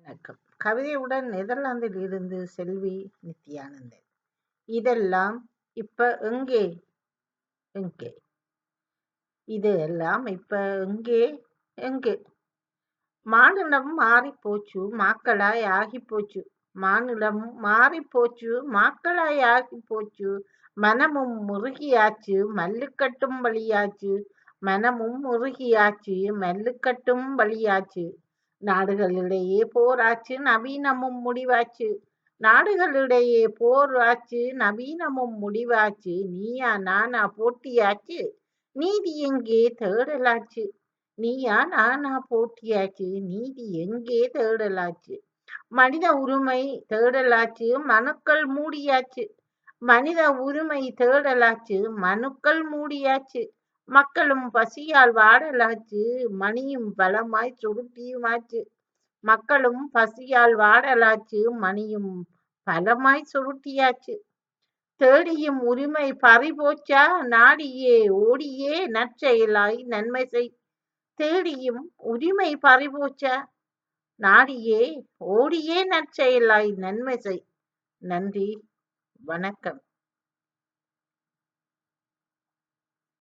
வணக்கம். கவிதையுடன் நெதர்லாந்தில் இருந்து செல்வி நித்யானந்தன். இதெல்லாம் இப்ப எங்கே? எங்கே? இது எல்லாம் இப்ப எங்கே? எங்கே? மாநிலம் மாறிப்போச்சு, மாக்களாய் ஆகிப்போச்சு. மாநிலம் மாறிப்போச்சு, மாக்களாய் ஆகிப்போச்சு. மனமும் முறுகியாச்சு, மல்லுக்கட்டும் வழியாச்சு. மனமும் முறுகியாச்சு, மல்லுக்கட்டும் வழியாச்சு. நாடுகளிடையே போராச்சு, நவீனமும் முடிவாச்சு. நாடுகளிடையே போராச்சு, நவீனமும் முடிவாச்சு. நீயா நானா போட்டியாச்சு, நீதி எங்கே தேடலாச்சு. நீயா நானா போட்டியாச்சு, நீதி எங்கே தேடலாச்சு. மனித உரிமை தேடலாச்சு, மனுக்கள் மூடியாச்சு. மனித உரிமை தேடலாச்சு, மனுக்கள் மூடியாச்சு. மக்களும் பசியால் வாடலாச்சு, மணியும் பலமாய் சுருட்டியுமாச்சு. மக்களும் பசியால் வாடலாச்சு, மணியும் பலமாய் சுருட்டியாச்சு. தேடியும் உரிமை பறிபோச்சா, நாடியே ஓடியே நற்செயலாய் நன்மை செய். தேடியும் உரிமை பறிபோச்சா, நாடியே ஓடியே நற்செயலாய் நன்மை செய். நன்றி, வணக்கம்.